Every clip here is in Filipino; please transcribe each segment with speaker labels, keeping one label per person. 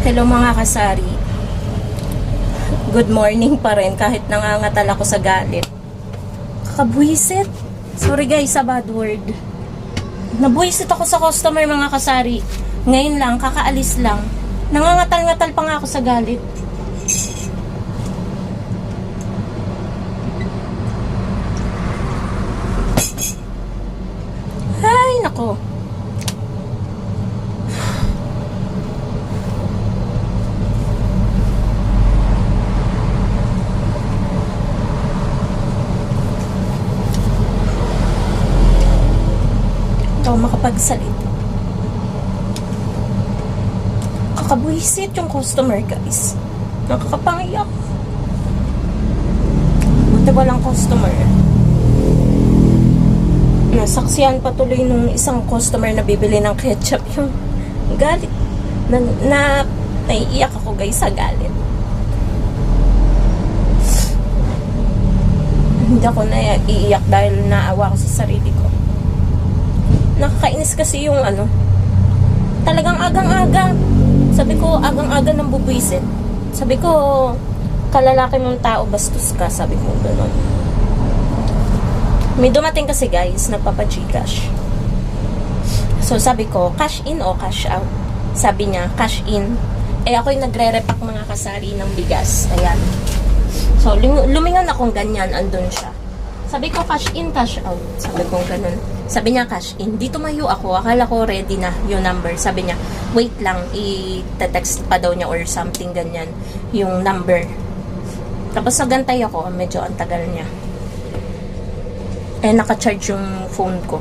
Speaker 1: Hello mga kasari. Good morning pa rin kahit nangangatal ako sa galit. Kakabwisit. Sorry guys sa bad word. Nabwisit ako sa customer mga kasari. Ngayon lang, kakaalis lang. Nangangatal-ngatal pa nga ako sa galit. Ay, nako. Makapagsalita. Kakabwisit yung customer guys. Nakakapangiyak. Buti walang customer. Nasaksihan patuloy nung isang customer na bibili ng ketchup yung galit. Naiiyak ako guys sa galit. Hindi ako naiiyak dahil naawa ko sa sarili ko. Nakakainis kasi yung talagang agang-aga. Sabi ko, agang-aga ng bubwisit. Sabi ko, kalalaki mong tao, bastos ka. Sabi ko, gano'n. May dumating kasi guys, nagpapa-Gcash. So sabi ko, cash in o cash out? Sabi niya, cash in. Eh ako yung nagre-repack mga kasari ng bigas. Ayan. So lumingon akong ganyan, andun siya. Sabi ko, cash in, cash out. Sabi ko, ganun. Sabi niya, cash in. Di tumayo ako. Akala ko ready na yung number. Sabi niya, wait lang. I-text pa daw niya or something ganyan. Yung number. Tapos nagantay ako. Medyo ang tagal niya. Eh, naka-charge yung phone ko.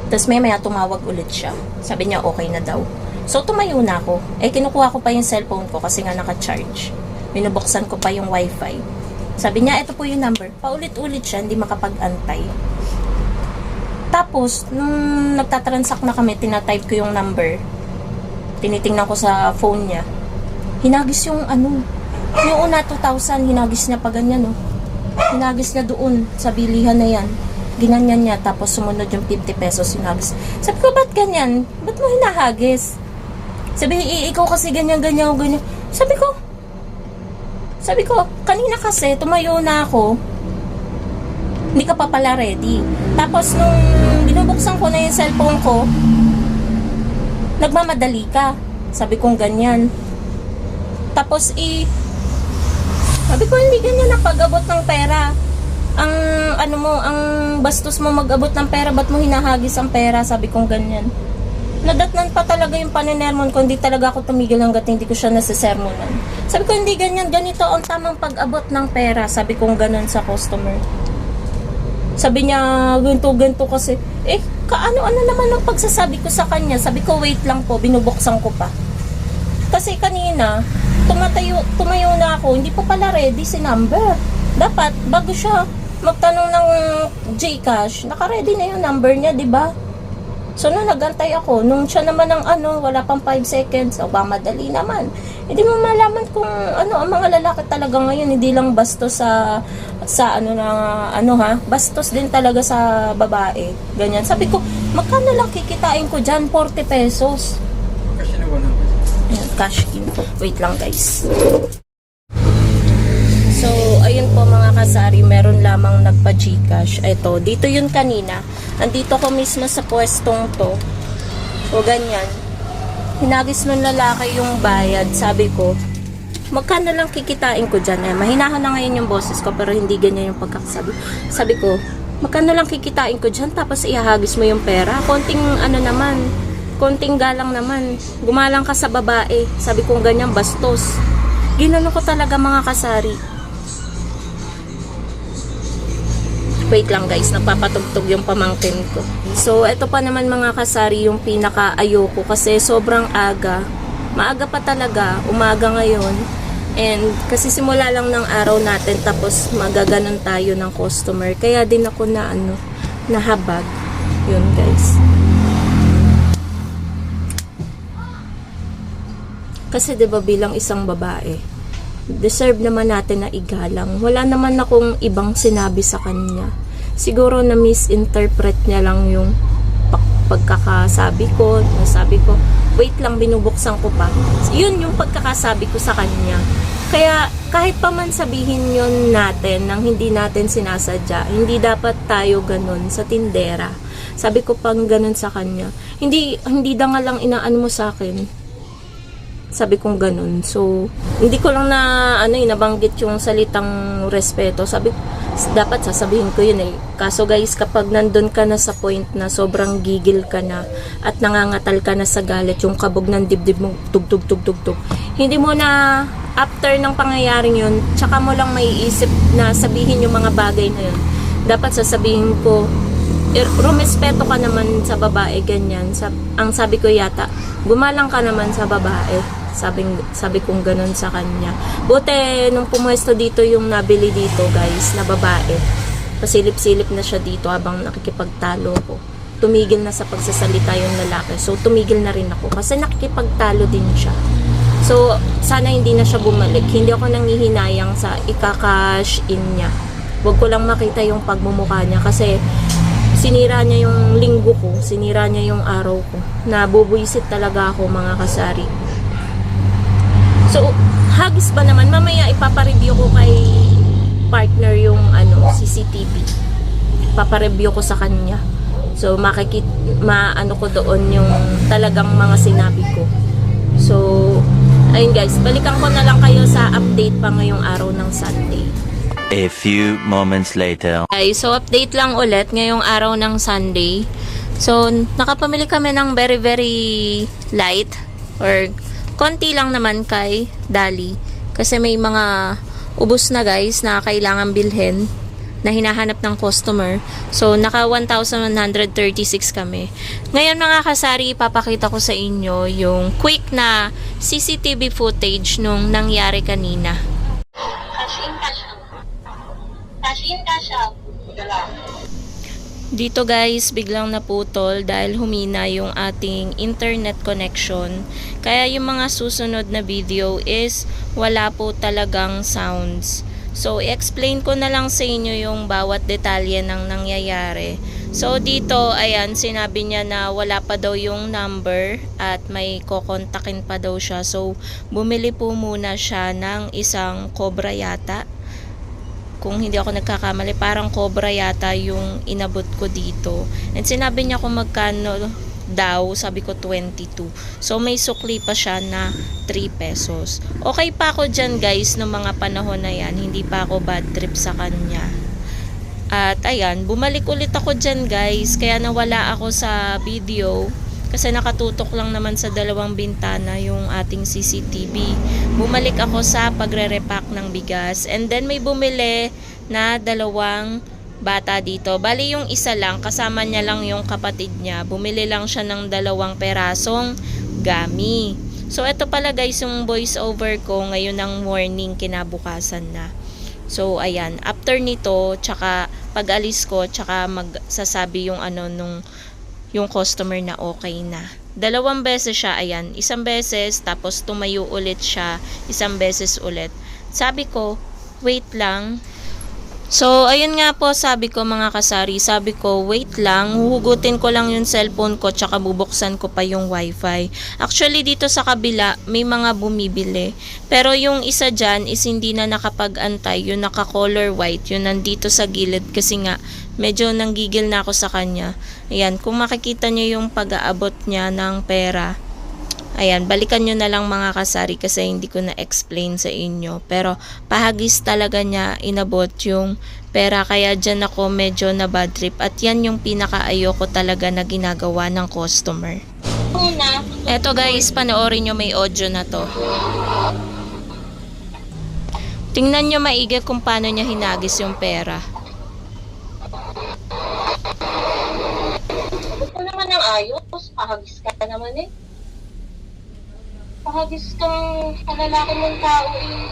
Speaker 1: Tapos maya tumawag ulit siya. Sabi niya, okay na daw. So, tumayo na ako. Eh, kinukuha ko pa yung cellphone ko kasi nga naka-charge. Binubuksan ko pa yung wifi. Sabi niya, ito po yung number. Paulit-ulit siya, hindi makapag-antay. Tapos, nung nagtatransact na kami, tinatype ko yung number. Tinitingnan ko sa phone niya. Hinagis yung yung una 2,000, hinagis niya pa ganyan, Hinagis niya doon, sa bilihan na yan. Ginanyan niya, tapos sumunod yung 50 pesos hinagis. Sabi ko, ba't ganyan? Ba't mo hinahagis? Sabi, ikaw kasi ganyan. Sabi ko, kanina kasi, tumayo na ako. Hindi ka pa pala ready. Tapos, nung binubuksan ko na yung cellphone ko, nagmamadali ka. Sabi kong ganyan. Tapos, sabi ko, hindi ganyan napag-abot ng pera. Ang bastos mo mag-abot ng pera, ba't mo hinahagis ang pera? Sabi kong ganyan. Nadatnan pa talaga yung paninermon ko, hindi talaga ako tumigil hanggat hindi ko siya nasisermonan. Sabi ko, hindi ganyan, ganito ang tamang pag-abot ng pera. Sabi kong ganun sa customer. Sabi niya, ganito kasi. Kaano-ano naman ang pagsasabi ko sa kanya. Sabi ko, wait lang po, binubuksan ko pa. Kasi kanina, tumayo na ako, hindi pa pala ready si number. Dapat, bago siya magtanong ng Gcash, naka-ready na yung number niya, di ba? So, nung nagantay ako, nung siya naman ng wala pang 5 seconds, madali naman. Hindi mo malaman kung ang mga lalaki talaga ngayon, hindi lang bastos bastos din talaga sa babae. Ganyan. Sabi ko, magkano lang kikitain ko dyan? 40 pesos. Ayan, cash in po. Wait lang guys. So, ayun po mga kasari, meron lamang nagpa-Gcash. Ito, dito yun kanina. Andito ko mismo sa pwestong to. O ganyan. Hinagis nung lalaki yung bayad. Sabi ko, magkano lang kikitain ko dyan? Mahinahan na ngayon yung boses ko, pero hindi ganyan yung pagkakasabi. Sabi ko, magkano lang kikitain ko dyan? Tapos ihagis mo yung pera. Konting galang naman. Gumalang ka sa babae. Sabi ko, ganyan, bastos. Ginano ko talaga mga kasari. Wait lang guys, nagpapatugtog yung pamangkin ko. So, ito pa naman mga kasari yung pinaka-ayoko kasi sobrang aga. Maaga pa talaga, umaga ngayon. And kasi simula lang ng araw natin tapos magaganon tayo ng customer. Kaya din ako nahabag. Yun guys. Kasi 'di ba bilang isang babae, deserve naman natin na igalang. Wala naman akong ibang sinabi sa kanya. Siguro na misinterpret niya lang yung pagkakasabi ko, nasabi ko, wait lang, binubuksan ko pa. Yun yung pagkakasabi ko sa kanya. Kaya kahit pa man sabihin yun natin nang hindi natin sinasadya, hindi dapat tayo ganun sa tindera. Sabi ko pang ganun sa kanya. Hindi da nga lang inaan mo sa akin. Sabi kong ganun. So, hindi ko lang nabanggit yung salitang respeto. Sabi, dapat sasabihin ko yun eh. Kaso guys, kapag nandun ka na sa point na sobrang gigil ka na at nangangatal ka na sa galit, yung kabog ng dibdib mo, tug-tug-tug-tug-tug, hindi mo na, after ng pangyayaring yun, tsaka mo lang maiisip na sabihin yung mga bagay na yun. Dapat sasabihin ko, rumespeto ka naman sa babae, ganyan. Ang sabi ko yata, gumalang ka naman sa babae. Sabi kong ganun sa kanya. Buti, nung pumuesto dito yung nabili dito, guys, na babae, pasilip-silip na siya dito habang nakikipagtalo ko. Tumigil na sa pagsasalita yung lalaki. So, tumigil na rin ako kasi nakikipagtalo din siya. So, sana hindi na siya bumalik. Hindi ako nanghihinayang sa ikakash in niya. Huwag ko lang makita yung pagmumukha niya kasi sinira niya yung linggo ko, sinira niya yung araw ko. Nabubuisit talaga ako, mga kasari. So, hagis ba naman? Mamaya ipapareview ko kay partner yung CCTV. Ipapareview ko sa kanya. So, maano ko doon yung talagang mga sinabi ko. So, ayun guys, balikan ko na lang kayo sa update pa ngayong araw ng Sunday.
Speaker 2: A few moments later.
Speaker 1: Okay, so update lang ulit ngayong araw ng Sunday. So, nakapamili kami ng very, very light or konti lang naman kay Dali. Kasi may mga ubos na guys na kailangan bilhin na hinahanap ng customer. So, naka 1,136 kami. Ngayon mga kasari, ipapakita ko sa inyo yung quick na CCTV footage nung nangyari kanina.
Speaker 3: Cash in, cash out. Cash in, cash out.
Speaker 1: Dito guys, biglang naputol dahil humina yung ating internet connection. Kaya yung mga susunod na video is wala po talagang sounds. So, i-explain ko na lang sa inyo yung bawat detalye ng nangyayari. So, dito, ayan, sinabi niya na wala pa daw yung number at may kokontakin pa daw siya. So, bumili po muna siya ng isang Cobra yata. Kung hindi ako nagkakamali, parang Cobra yata yung inabot ko dito. And sinabi niya kung magkano daw, sabi ko 22. So may sukli pa siya na 3 pesos. Okay pa ako dyan guys, no mga panahon na yan. Hindi pa ako bad trip sa kanya. At ayan, bumalik ulit ako dyan guys. Kaya nawala ako sa video. Kasi nakatutok lang naman sa dalawang bintana yung ating CCTV. Bumalik ako sa pagre-repack ng bigas. And then may bumili na dalawang bata dito. Bali yung isa lang, kasama niya lang yung kapatid niya. Bumili lang siya ng 2 perasong gami. So ito pala guys yung voice over ko ngayon ng morning, kinabukasan na. So ayan, after nito, tsaka pag-alis ko, tsaka magsasabi yung yung customer na okay na. 2 beses siya, ayan. 1 beses, tapos tumayo ulit siya. 1 beses ulit. Sabi ko, wait lang. So, ayun nga po, sabi ko mga kasari, sabi ko, wait lang, huhugutin ko lang yung cellphone ko, tsaka bubuksan ko pa yung wifi. Actually, dito sa kabila, may mga bumibili. Pero yung isa dyan is hindi na nakapag-antay, yung naka-color white, yung nandito sa gilid, kasi nga, medyo nanggigil na ako sa kanya. Ayan, kung makikita nyo yung pag-aabot niya ng pera, ayan, balikan nyo na lang mga kasari kasi hindi ko na-explain sa inyo. Pero pahagis talaga niya inabot yung pera. Kaya dyan ako medyo na bad trip. At yan yung pinaka-ayoko talaga na ginagawa ng customer. Eto guys, panoorin nyo, may audio na to. Tingnan nyo maigi kung paano niya hinagis yung pera.
Speaker 3: Ito naman ang ayos. Pahagis ka naman eh. Pahagis kang kalalaki mong tao eh.